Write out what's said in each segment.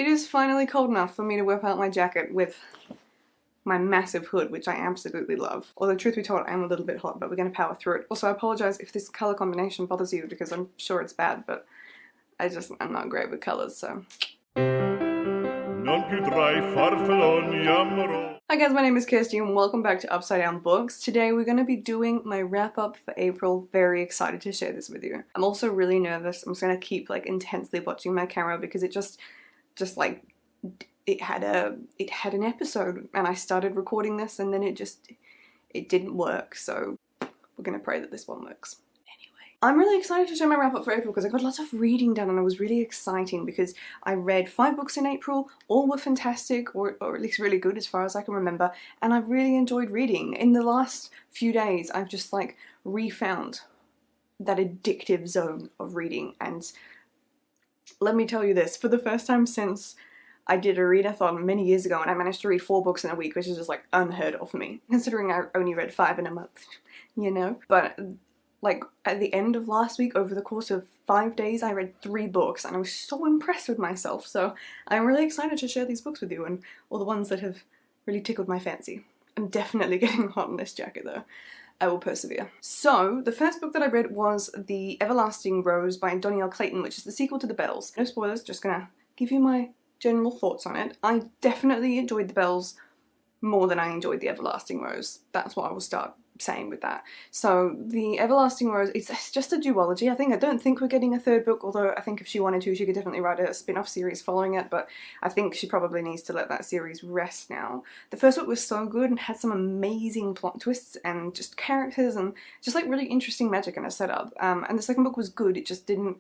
It is finally cold enough for me to whip out my jacket with my massive hood, which I absolutely love. Although truth be told, I am a little bit hot, but we're going to power through it. Also, I apologise if this colour combination bothers you because I'm sure it's bad, but I'm not great with colours, so. Hi guys, my name is Kirsty and welcome back to Upside Down Books. Today we're going to be doing my wrap up for April. Very excited to share this with you. I'm also really nervous. I'm just going to keep like intensely watching my camera because it just like it had an episode and I started recording this and then it didn't work, so we're going to pray that this one works. I'm really excited to share my wrap up for April because I got lots of reading done and it was really exciting because I read 5 books in April. All were fantastic or at least really good as far as I can remember, and I really enjoyed reading. In the last few days I've just like refound that addictive zone of reading, and let me tell you this, for the first time since I did a readathon many years ago and I managed to read 4 books in a week, which is just like unheard of for me considering I only read 5 in a month, you know, but like at the end of last week, over the course of 5 days, I read 3 books and I was so impressed with myself. So I'm really excited to share these books with you and all the ones that have really tickled my fancy. I'm definitely getting hot in this jacket though. I will persevere. So the first book that I read was The Everlasting Rose by Donielle Clayton, which is the sequel to The Bells. No spoilers, just gonna give you my general thoughts on it. I definitely enjoyed The Bells more than I enjoyed The Everlasting Rose. That's what I will start saying with that. So The Everlasting Rose, it's just a duology. I don't think we're getting a 3rd book, although I think if she wanted to, she could definitely write a spin-off series following it, but I think she probably needs to let that series rest now. The first book was so good and had some amazing plot twists and just characters and just like really interesting magic in a setup. And the second book was good, it just didn't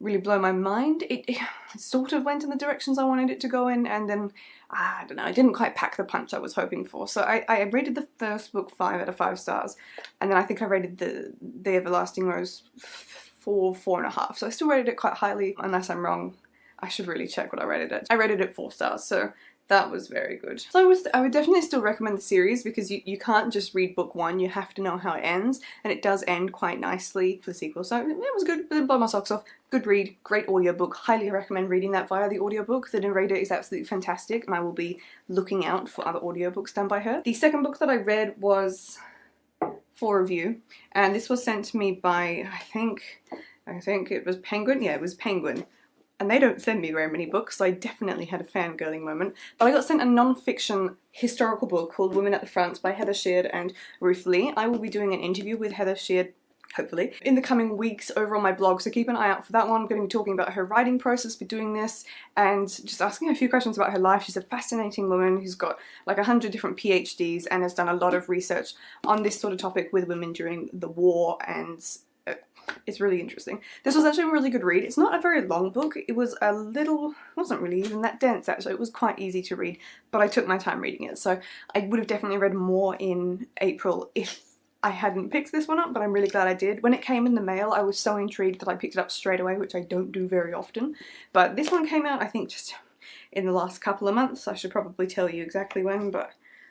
really blow my mind. It sort of went in the directions I wanted it to go in, and then I don't know, it didn't quite pack the punch I was hoping for. So I rated the first book 5 out of 5 stars, and then I think I rated the Everlasting Rose 4.5. So I still rated it quite highly. Unless I'm wrong, I should really check what I rated it. I rated it 4 stars, so that was very good. So I would definitely still recommend the series because you can't just read book 1, you have to know how it ends, and it does end quite nicely for the sequel, so it was good. It didn't blow my socks off. Good read, great audiobook, highly recommend reading that via the audiobook. The narrator is absolutely fantastic and I will be looking out for other audiobooks done by her. The second book that I read was for review, and this was sent to me by, I think it was Penguin. Yeah, it was Penguin. And they don't send me very many books, so I definitely had a fangirling moment. But I got sent a non-fiction historical book called Women at the Front by Heather Sheard and Ruth Lee. I will be doing an interview with Heather Sheard, hopefully, in the coming weeks over on my blog, so keep an eye out for that one. I'm going to be talking about her writing process for doing this and just asking a few questions about her life. She's a fascinating woman who's got like 100 different PhDs and has done a lot of research on this sort of topic with women during the war, and it's really interesting. This was actually a really good read. It's not a very long book. It was wasn't really even that dense actually. It was quite easy to read, but I took my time reading it. So I would have definitely read more in April if I hadn't picked this one up, but I'm really glad I did. When it came in the mail, I was so intrigued that I picked it up straight away, which I don't do very often. But this one came out, I think, just in the last couple of months. I should probably tell you exactly when, but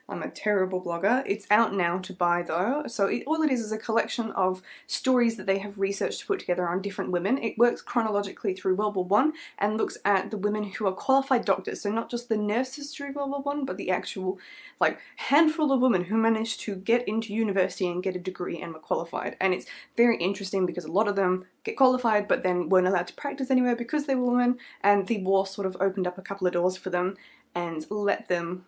I'm a terrible blogger. It's out now to buy though, so all it is a collection of stories that they have researched to put together on different women. It works chronologically through World War I and looks at the women who are qualified doctors, so not just the nurses during World War I, but the actual like handful of women who managed to get into university and get a degree and were qualified. And it's very interesting because a lot of them get qualified but then weren't allowed to practice anywhere because they were women, and the war sort of opened up a couple of doors for them and let them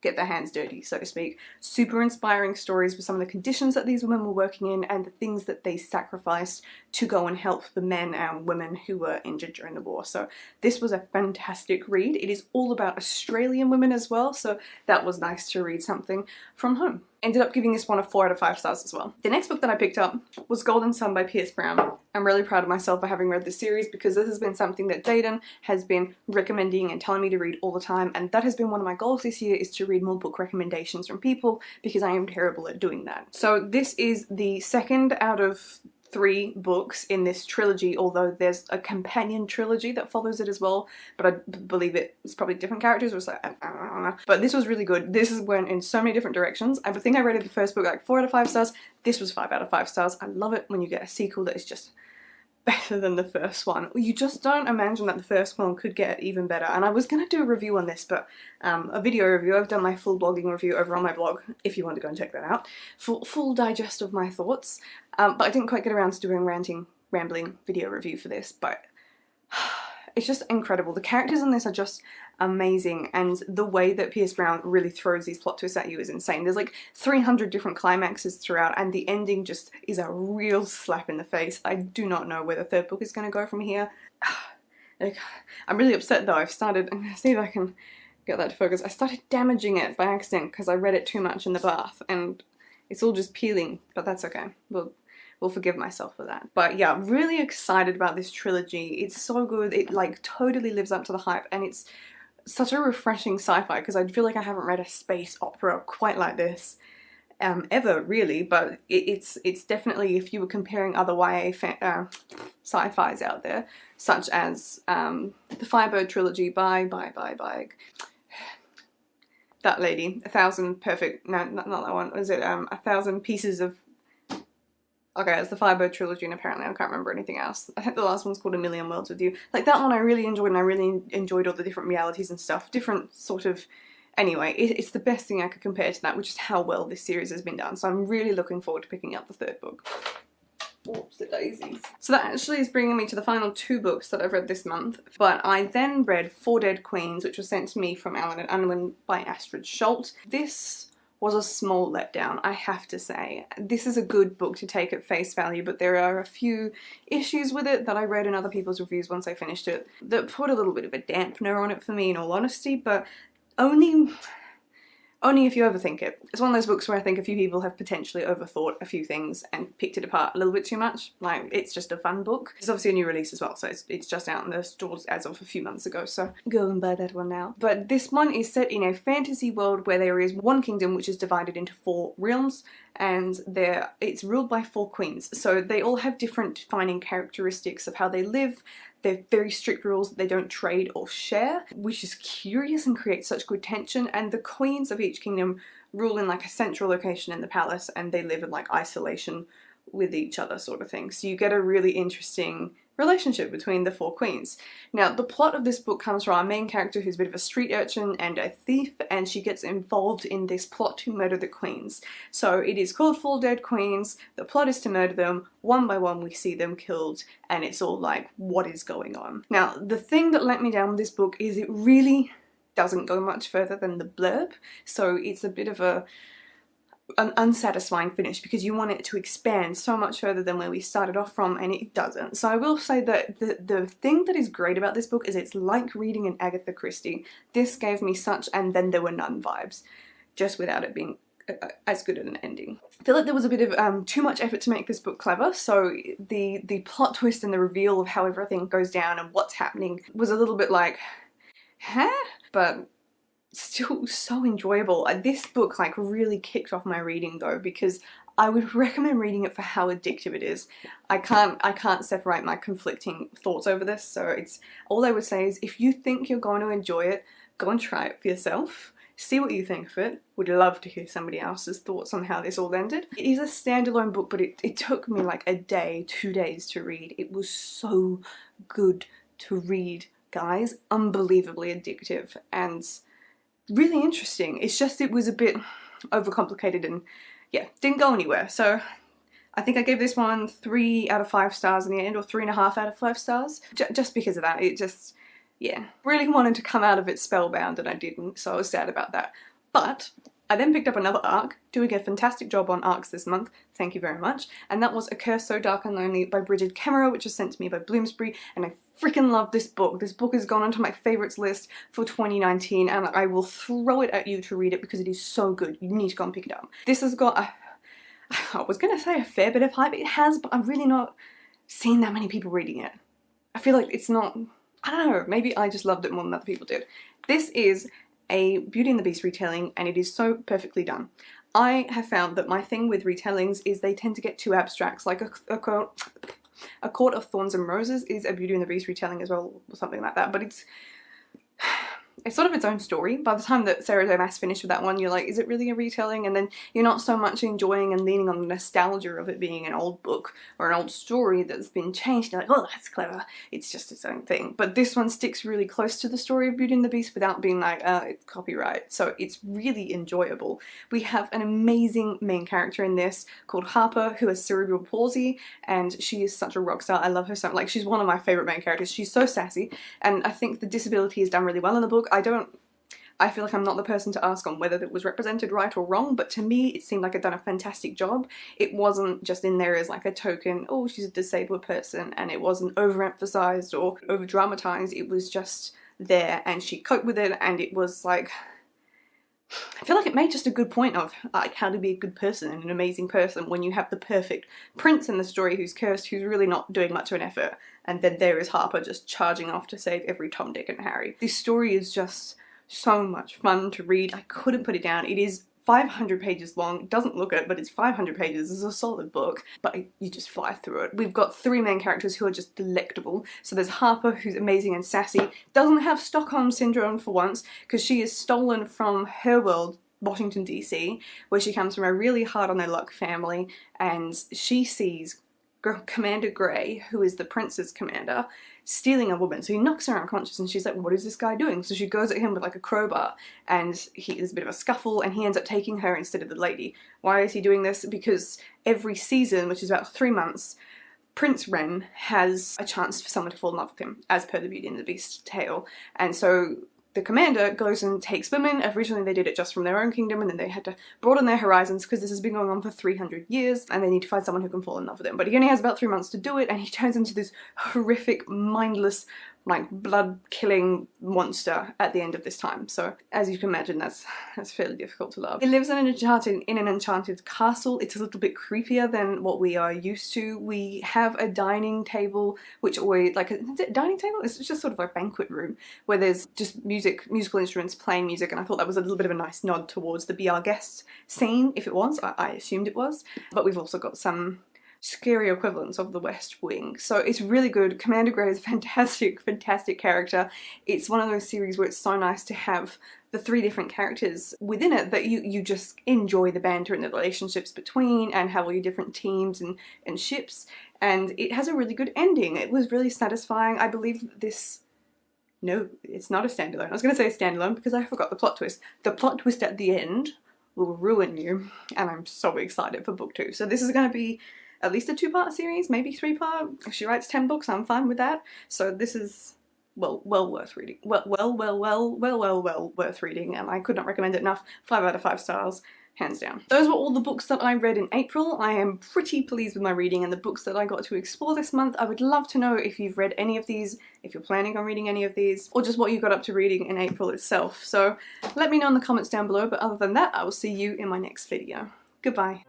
get their hands dirty, so to speak. Super inspiring stories with some of the conditions that these women were working in and the things that they sacrificed to go and help the men and women who were injured during the war. So this was a fantastic read. It is all about Australian women as well, so that was nice to read something from home. Ended up giving this one a 4 out of 5 stars as well. The next book that I picked up was Golden Sun by Pierce Brown. I'm really proud of myself for having read this series because this has been something that Dayton has been recommending and telling me to read all the time, and that has been one of my goals this year, is to read more book recommendations from people because I am terrible at doing that. So this is the second out of 3 books in this trilogy, although there's a companion trilogy that follows it as well, but I believe it's probably different characters, or so, I don't know. But this was really good. This went in so many different directions. I think I rated the first book like 4 out of 5 stars. This was 5 out of 5 stars. I love it when you get a sequel that is just better than the first one. You just don't imagine that the first one could get even better. And I was going to do a review on this, but a video review. I've done my full blogging review over on my blog, if you want to go and check that out. Full digest of my thoughts. But I didn't quite get around to doing rambling video review for this, but it's just incredible. The characters in this are just amazing, and the way that Pierce Brown really throws these plot twists at you is insane. There's like 300 different climaxes throughout, and the ending just is a real slap in the face. I do not know where the third book is going to go from here. Like, I'm really upset though. I'm going to see if I can get that to focus. I started damaging it by accident because I read it too much in the bath, and it's all just peeling, but that's okay. Will forgive myself for that. But yeah, really excited about this trilogy. It's so good. It like totally lives up to the hype, and it's such a refreshing sci-fi because I feel like I haven't read a space opera quite like this ever really, but it's definitely, if you were comparing other YA sci-fis out there, such as the Firebird trilogy by that lady, 1,000 perfect, no, not that one, was it 1,000 pieces of, okay, it's the Firebird trilogy, and apparently I can't remember anything else. I think the last one's called A Million Worlds with You. Like, that one I really enjoyed, and I really enjoyed all the different realities and stuff. Different sort of... Anyway, it's the best thing I could compare to that, which is how well this series has been done. So I'm really looking forward to picking up the third book. Oops, the daisies. So that actually is bringing me to the final 2 books that I've read this month. But I then read Four Dead Queens, which was sent to me from Allen and Unwin by Astrid Schultz. This was a small letdown, I have to say. This is a good book to take at face value, but there are a few issues with it that I read in other people's reviews once I finished it that put a little bit of a dampener on it for me, in all honesty, but only if you overthink it. It's one of those books where I think a few people have potentially overthought a few things and picked it apart a little bit too much. Like, it's just a fun book. It's obviously a new release as well, so it's just out in the stores as of a few months ago, so go and buy that one now. But this one is set in a fantasy world where there is one kingdom which is divided into 4 realms, and it's ruled by 4 queens. So they all have different defining characteristics of how they live. They're very strict rules that they don't trade or share, which is curious and creates such good tension. And the queens of each kingdom rule in like a central location in the palace, and they live in like isolation with each other, sort of thing. So you get a really interesting relationship between the 4 queens. Now, the plot of this book comes from our main character, who's a bit of a street urchin and a thief, and she gets involved in this plot to murder the queens. So it is called Four Dead Queens. The plot is to murder them. One by one we see them killed, and it's all like, what is going on? Now, the thing that let me down with this book is it really doesn't go much further than the blurb, so it's a bit of an unsatisfying finish because you want it to expand so much further than where we started off from, and it doesn't. So I will say that the thing that is great about this book is it's like reading an Agatha Christie. This gave me such And Then There Were None vibes, just without it being as good at an ending. I feel like there was a bit of too much effort to make this book clever, so the plot twist and the reveal of how everything goes down and what's happening was a little bit like, huh? But still so enjoyable. This book like really kicked off my reading though, because I would recommend reading it for how addictive it is. I can't separate my conflicting thoughts over this, so it's all I would say is if you think you're going to enjoy it, go and try it for yourself. See what you think of it. Would love to hear somebody else's thoughts on how this all ended. It is a standalone book, but it took me like a day, 2 days to read. It was so good to read, guys. Unbelievably addictive and really interesting. It's just it was a bit overcomplicated and yeah, didn't go anywhere. So I think I gave this one 3 out of 5 stars in the end, or 3.5 out of 5 stars. Just because of that, it just, yeah. Really wanted to come out of it spellbound and I didn't, so I was sad about that. But I then picked up another arc, doing a fantastic job on arcs this month, thank you very much, and that was A Curse So Dark and Lonely by Brigid Kemmerer, which was sent to me by Bloomsbury, and I freaking love this book. This book has gone onto my favourites list for 2019, and I will throw it at you to read it because it is so good. You need to go and pick it up. This has got I was going to say a fair bit of hype. It has, but I've really not seen that many people reading it. I feel like it's not, I don't know, maybe I just loved it more than other people did. This is a Beauty and the Beast retelling, and it is so perfectly done. I have found that my thing with retellings is they tend to get too abstract, like A Court of Thorns and Roses is a Beauty and the Beast retelling as well, or something like that, but it's sort of its own story. By the time that Sarah J Maas finished with that one, you're like, is it really a retelling? And then you're not so much enjoying and leaning on the nostalgia of it being an old book or an old story that's been changed. You're like, oh, that's clever. It's just its own thing. But this one sticks really close to the story of Beauty and the Beast without being like, it's copyright. So it's really enjoyable. We have an amazing main character in this called Harper, who has cerebral palsy, and she is such a rock star. I love her so much. Like, she's one of my favorite main characters. She's so sassy, and I think the disability is done really well in the book. I feel like I'm not the person to ask on whether it was represented right or wrong, but to me it seemed like I'd done a fantastic job. It wasn't just in there as like a token, oh, she's a disabled person, and it wasn't overemphasized or over dramatized. It was just there, and she coped with it, and it was like, I feel like it made just a good point of like how to be a good person and an amazing person when you have the perfect prince in the story who's cursed, who's really not doing much of an effort, and then there is Harper just charging off to save every Tom, Dick and Harry. This story is just so much fun to read. I couldn't put it down. It is 500 pages long. It doesn't look it, but it's 500 pages. It's a solid book, but you just fly through it. We've got three main characters who are just delectable. So there's Harper, who's amazing and sassy, doesn't have Stockholm Syndrome for once, because she is stolen from her world, Washington DC, where she comes from a really hard on their luck family, and she sees Commander Grey, who is the prince's commander, stealing a woman. So he knocks her unconscious and she's like, what is this guy doing? So she goes at him with like a crowbar, and there's a bit of a scuffle, and he ends up taking her instead of the lady. Why is he doing this? Because every season, which is about 3 months, Prince Ren has a chance for someone to fall in love with him, as per the Beauty and the Beast tale. And so the commander goes and takes women. Originally they did it just from their own kingdom, and then they had to broaden their horizons because this has been going on for 300 years and they need to find someone who can fall in love with him. But he only has about 3 months to do it, and he turns into this horrific, mindless, like blood-killing monster at the end of this time. So as you can imagine, that's fairly difficult to love. It lives in an enchanted castle. It's a little bit creepier than what we are used to. We have a dining table, which always, like, is it a dining table? It's just sort of like a banquet room where there's just musical instruments playing music, and I thought that was a little bit of a nice nod towards the Be Our Guest scene, if it was. I assumed it was. But we've also got some scary equivalents of the West Wing. So it's really good. Commander Grey is a fantastic, fantastic character. It's one of those series where it's so nice to have the three different characters within it that you just enjoy the banter and the relationships between, and have all your different teams and ships. And it has a really good ending. It was really satisfying. I believe this... No, it's not a standalone. I was going to say a standalone because I forgot the plot twist. The plot twist at the end will ruin you, and I'm so excited for book 2. So this is going to be at least a 2-part series, maybe 3-part. If she writes 10 books, I'm fine with that. So this is, well worth reading. Well worth reading, and I could not recommend it enough. 5 out of 5 stars, hands down. Those were all the books that I read in April. I am pretty pleased with my reading and the books that I got to explore this month. I would love to know if you've read any of these, if you're planning on reading any of these, or just what you got up to reading in April itself. So let me know in the comments down below, but other than that, I will see you in my next video. Goodbye.